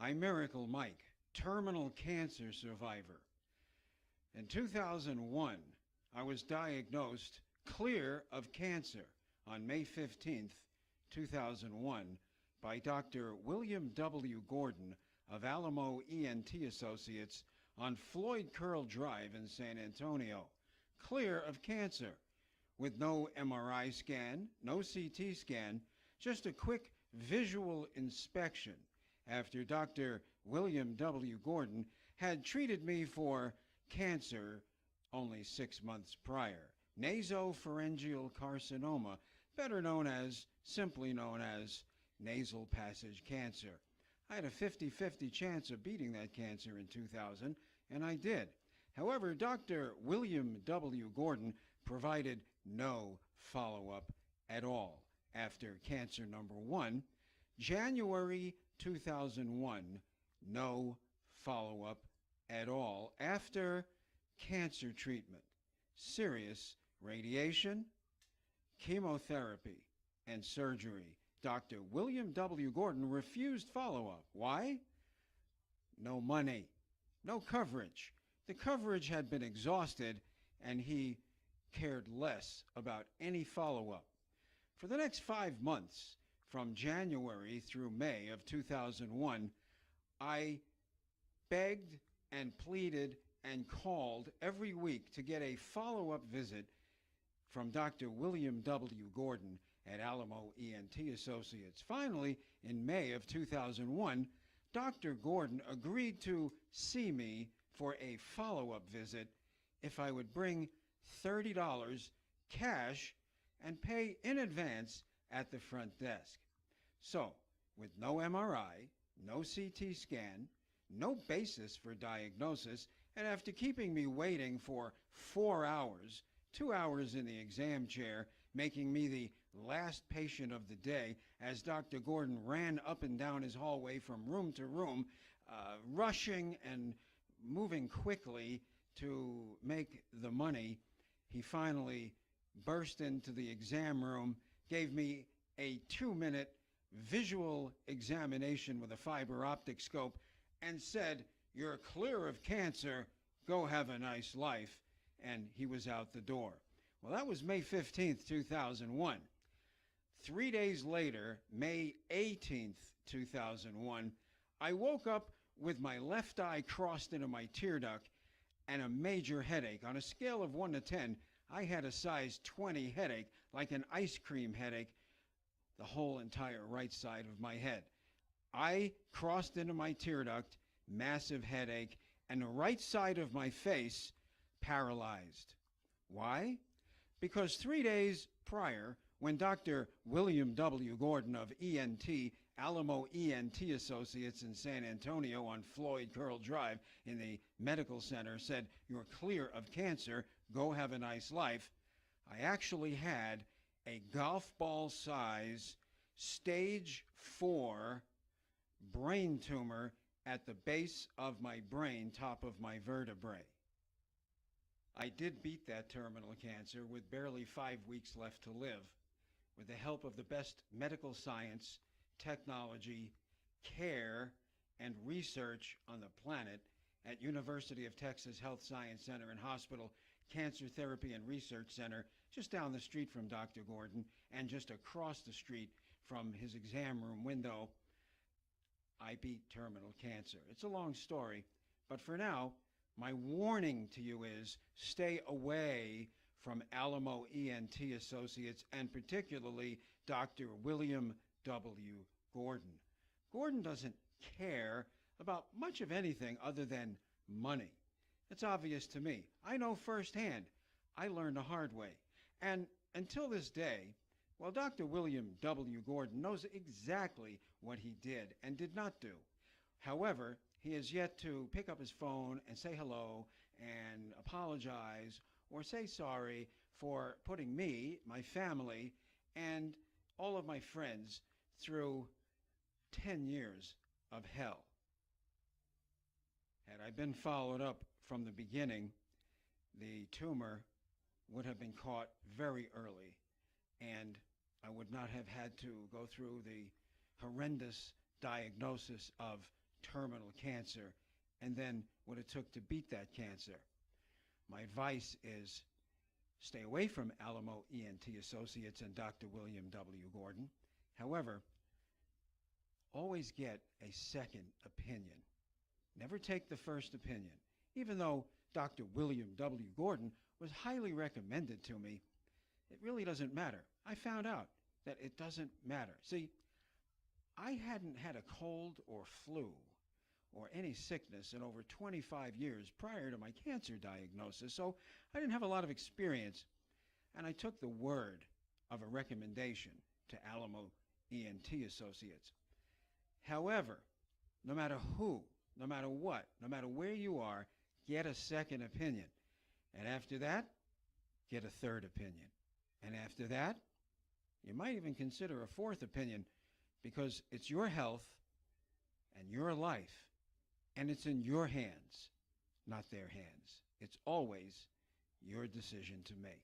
I'm Miracle Mike, terminal cancer survivor. In 2001, I was diagnosed clear of cancer on May 15th, 2001, by Dr. William W. Gordon of Alamo ENT Associates on Floyd Curl Drive in San Antonio, clear of cancer, with no MRI scan, no CT scan, just a quick visual inspection after Dr. William W. Gordon had treated me for cancer only 6 months prior, nasopharyngeal carcinoma, simply known as nasal passage cancer. I had a 50-50 chance of beating that cancer in 2000, and I did. However, Dr. William W. Gordon provided no follow-up at all after cancer number 1, January 2001, no follow-up at all after cancer treatment, serious radiation, chemotherapy, and surgery. Dr. William W. Gordon refused follow-up. Why? No money, no coverage. The coverage had been exhausted, and he cared less about any follow-up. For the next 5 months, from January through May of 2001, I begged and pleaded and called every week to get a follow-up visit from Dr. William W. Gordon at Alamo ENT Associates. Finally, in May of 2001, Dr. Gordon agreed to see me for a follow-up visit if I would bring $30 cash and pay in advance at the front desk. So, with no MRI, no CT scan, no basis for diagnosis, and after keeping me waiting for 4 hours, 2 hours in the exam chair, making me the last patient of the day as Dr. Gordon ran up and down his hallway from room to room, rushing and moving quickly to make the money, he finally burst into the exam room, gave me a 2-minute visual examination with a fiber optic scope, and said, "You're clear of cancer, go have a nice life," and he was out the door. Well, that was May 15th, 2001. 3 days later, May 18th, 2001, I woke up with my left eye crossed into my tear duct and a major headache. On a scale of 1 to 10, I had a size 20 headache, like an ice cream headache, the whole entire right side of my head. I crossed into my tear duct, massive headache, and the right side of my face paralyzed. Why? Because 3 days prior, when Dr. William W. Gordon of Alamo ENT Associates in San Antonio on Floyd Curl Drive in the medical center said, "You're clear of cancer, go have a nice life," I actually had a golf ball size stage 4 brain tumor at the base of my brain, top of my vertebrae. I did beat that terminal cancer with barely 5 weeks left to live, with the help of the best medical science, technology, care, and research on the planet at University of Texas Health Science Center and Hospital Cancer Therapy and Research Center, just down the street from Dr. Gordon and just across the street from his exam room window. I beat terminal cancer. It's a long story, but for now, my warning to you is stay away from Alamo ENT Associates and particularly Dr. William W. Gordon. Gordon doesn't care about much of anything other than money. It's obvious to me. I know firsthand. I learned the hard way. And until this day, well, Dr. William W. Gordon knows exactly what he did and did not do. However, he has yet to pick up his phone and say hello and apologize or say sorry for putting me, my family, and all of my friends through 10 years of hell. Had I been followed up from the beginning, the tumor would have been caught very early, and I would not have had to go through the horrendous diagnosis of terminal cancer and then what it took to beat that cancer. My advice is stay away from Alamo ENT Associates and Dr. William W. Gordon. However, always get a second opinion. Never take the first opinion. Even though Dr. William W. Gordon was highly recommended to me, it really doesn't matter. I found out that it doesn't matter. See, I hadn't had a cold or flu or any sickness in over 25 years prior to my cancer diagnosis, so I didn't have a lot of experience, and I took the word of a recommendation to Alamo ENT Associates. However, no matter who, no matter what, no matter where you are, get a second opinion. And after that, get a third opinion. And after that, you might even consider a fourth opinion, because it's your health and your life, and it's in your hands, not their hands. It's always your decision to make.